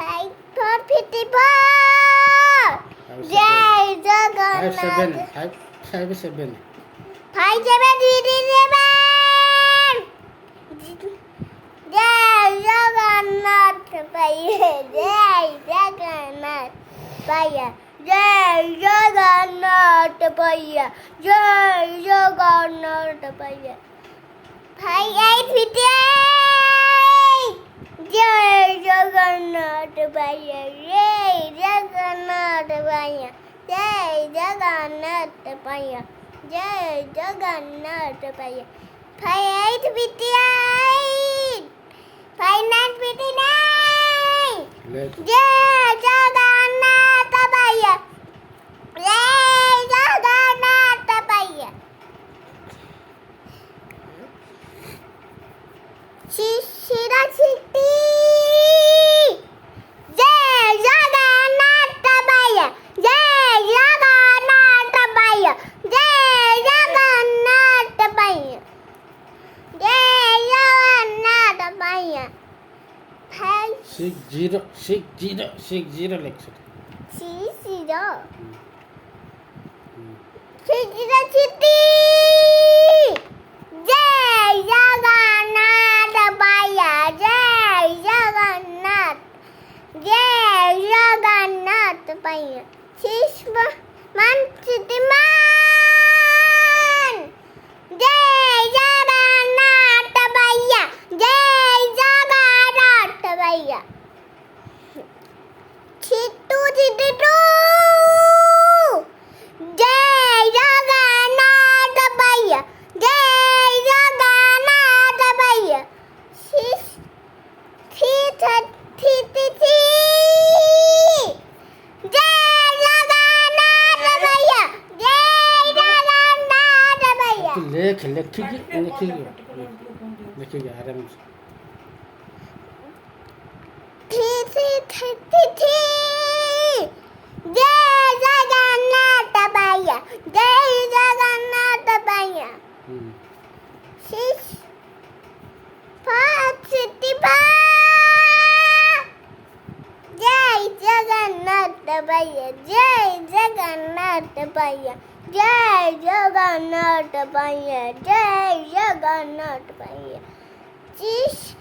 Five for 54. Jai Jagannath. Five, seven. 5 7 Jai Jagannath Bhaiya. Jai Jagannath Bhaiya. Jai Jagannath Bhaiya. Jai Jagannath Bhaiya. 5 8 58. Jai Jagannath Bhaiya. Jai Jagannath Bhaiya. Jai Jagannath Bhaiya. Jai Jagannath Bhaiya. 5 8 58. 5 9 59. Jai Jagannath Bhaiya. Jai Jagannath Bhaiya. Shira Chitti. Jai Jagannath Bhaiya. Jai Jagannath Bhaiya. Jai Jagannath Bhaiya. Jai Jagannath Bhaiya. 6 0 লেখছে 60 Chitti. Jai Jagannath Bhaiya. Jai Jagannath. Jai Jagannath Bhaiya. Man Chitti Man. Jai Jagannath Bhaiya. Jai Jagannath Bhaiya. Chittu Chittu. Jai Jagannath Bhaiya. Jai Jagannath Bhaiya. 333. Jai Jagannath Bhaiya. Jai Jagannath Bhaiya. लिखिए आराम से 333. Jai Jagannath Bhaiya. Jai Jagannath Bhaiya. 6 5 65. Jai Jagannath Bhaiya. Jai Jagannath Bhaiya. Jai Jagannath Bhaiya. Jai Jagannath Bhaiya. 6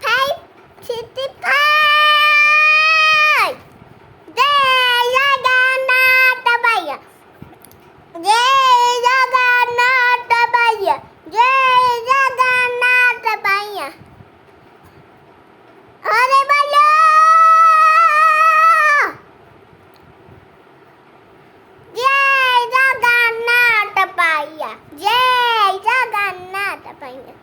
5 65. Jai Jagannath Bhaiya. Jai Jagannath Bhaiya. Jai Jagannath Bhaiya. Hare Bolo. Jai Jagannath Bhaiya. Jai Jagannath Bhaiya.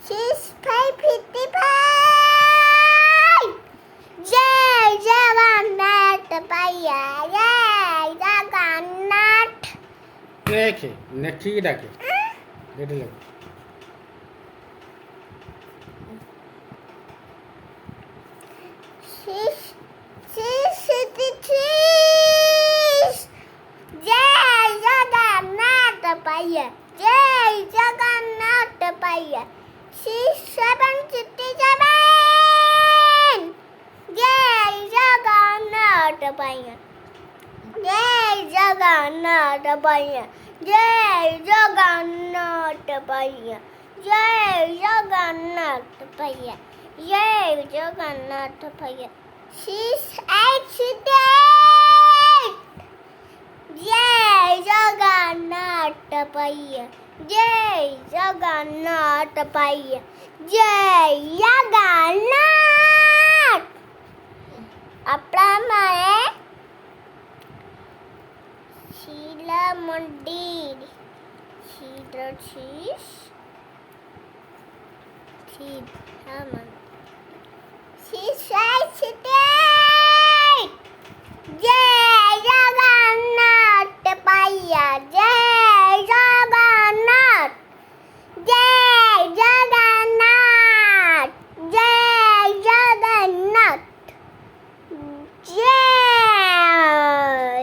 6 5 55. Jai Jagannath Bhaiya. Jai Jagannath. लिखे लिखिए डाके ready लगे 6 Jai Jagannath Bhaiya. Jai Jagannath Bhaiya. 6 7 67. Jai Jagannath Bhaiya. Jai Jagannath Bhaiya. Jai Jagannath Bhaiya. Jai Jagannath Bhaiya. Jai Jagannath Bhaiya. 6 8 68. Jai Jagannath Bhaiya. Jai Jagannath Bhaiya. Jai Jagannath. आपला माये शीला मंदिर Sheila Jai Jagannath Bhaiya. Jai Jagannath. Jai Jagannath. Jai Jagannath. Jai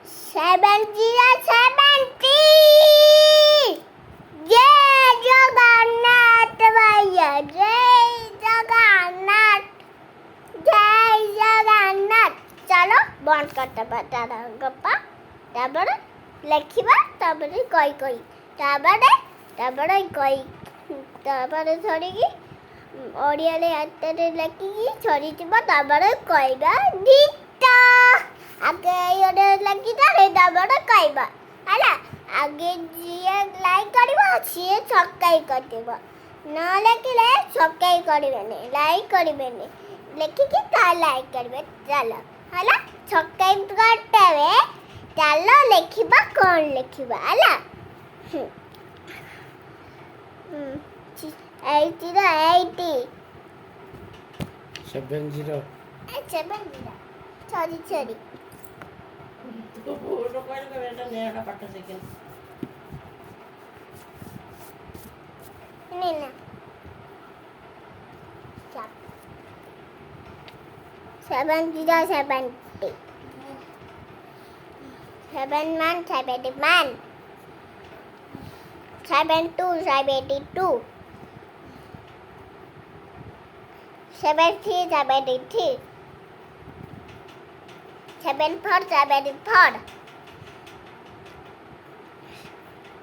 7070. Jai Jagannath Bhaiya. Jai Jagannath. ବନ୍ଦ କରିଦେବା ତାର ଗପ ତାପରେ ଲେଖିବା ତାପରେ କଇ ତାପରେ ଛଡ଼ିକି ଓଡ଼ିଆରେ ହାତରେ ଲେଖିକି ଛଡ଼ିଯିବ ତାପରେ କହିବା ଗୀତ ଆଗେ ଗୋଟେ ଲେଖିଦେଲେ ତାପରେ କହିବା ହେଲା ଆଗେ ଯିଏ ଲାଇକ୍ କରିବ ସିଏ ସବସ୍କ୍ରାଇବ୍ କରିଦେବ ନ ଲେଖିଲେ ସବସ୍କ୍ରାଇବ୍ କରିବେନି ଲାଇକ୍ କରିବେନି ଲେଖିକି ତା ଲାଇକ୍ କରିବେ ଚାଲ ହେଲା ସବସ୍କ୍ରାଇବ୍ କରିଦେବେ ଚାଲ ଲେଖିବା କ'ଣ ଲେଖିବା ହେଲା 80 70 sorry Nina. 70 70 71 71 72 72 73 73 74 74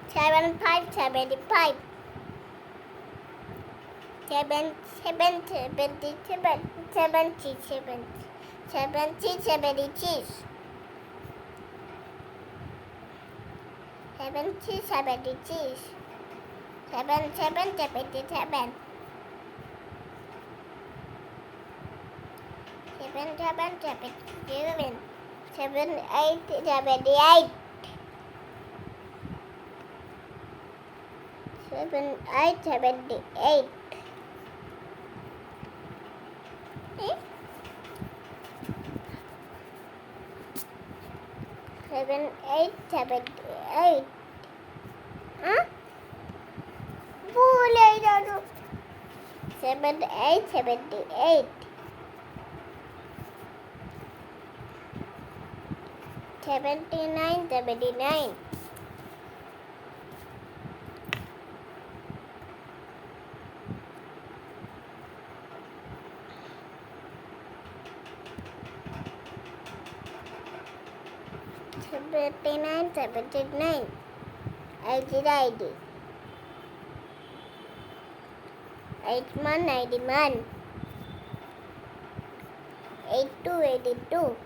75 75 70 70 76 76 76 78 भूल जाओ 78 78 79 79 79 79 80 80 81 81 82 82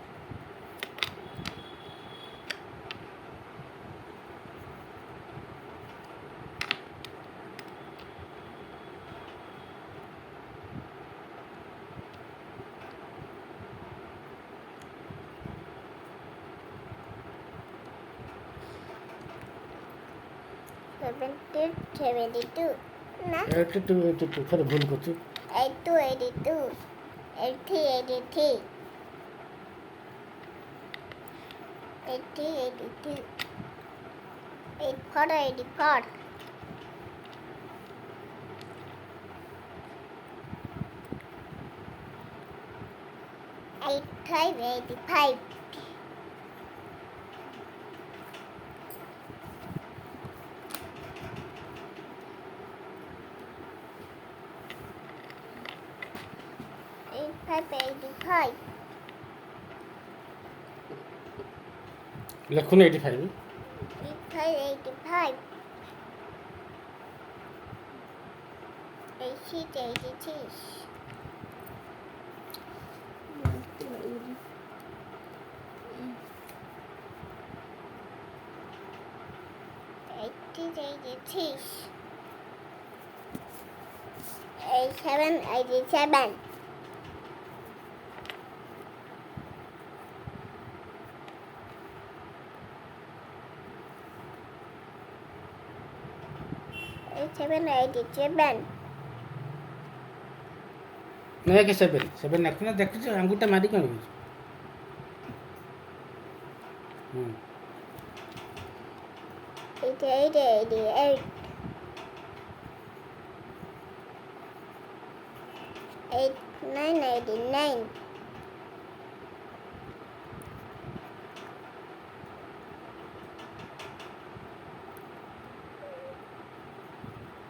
72 72 ना 82 82 थोड़ा भूल करछु 82 82 80 83 80 82 84 84 85 85 85 लिखुन 85 85 86 86 86 87 87 87 87 नहीं के 7 7 लिखुन देखु छ अंगूठा मारी कर 88 88 89 89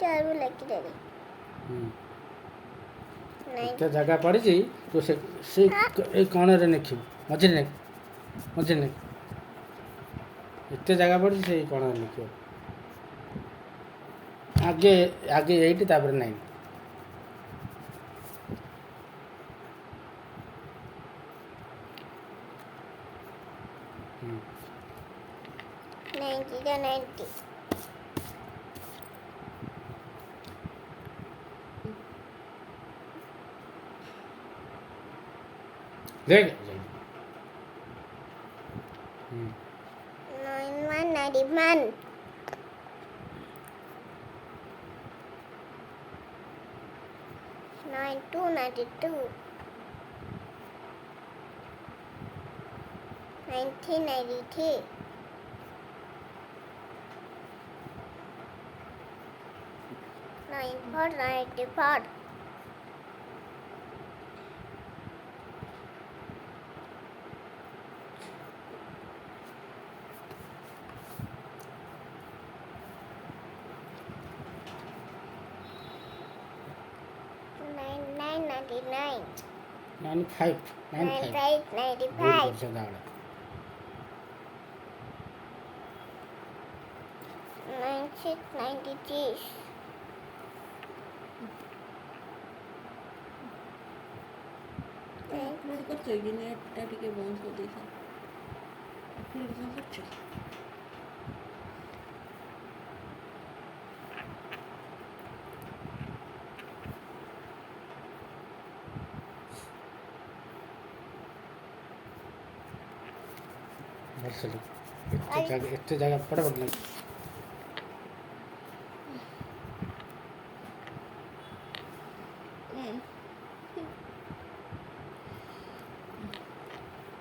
चारू लगी रही तो जगह पड़ी तो से ए कोण रे लिखिबो मझे ବୁଝିଲେ ଏତେ ଜାଗା ପଡ଼ିଛି ସେଇ କ'ଣ ଲେଖିବ ଆଗେ ଆଗେ 8 ତାପରେ 9 90 to 90. देख 91, 91. 92, 92. 90, 93. 94, 94. Nine, 99. 95 95, 95. सदाବେଳେ 96, 96. अपलोड करছো कि नेटटा टिके बंद कर देइसा अपलोड कौन करছো ବର୍ଷରେ ଏତେ ଜାଗା ପଡ଼ିବ ନା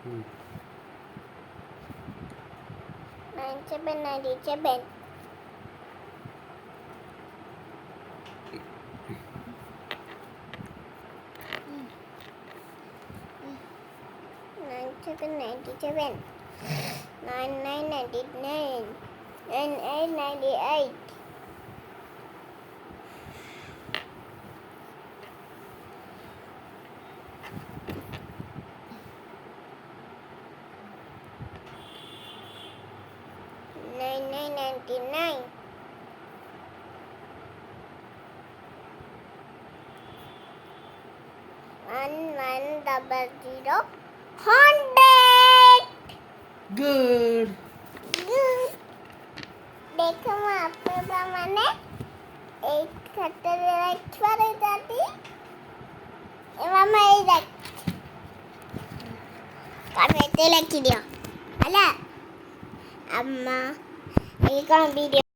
ହୁଁ 97, 97. 97, 97. 99, 99. 98, 98. 99. 1100. 100. ଗୁଡ୍ देखो मैं आपके मैंने एक खतरे रखवा रही थी मामा ये देख काफी लगी दिया अला अम्मा ये कौन वीडियो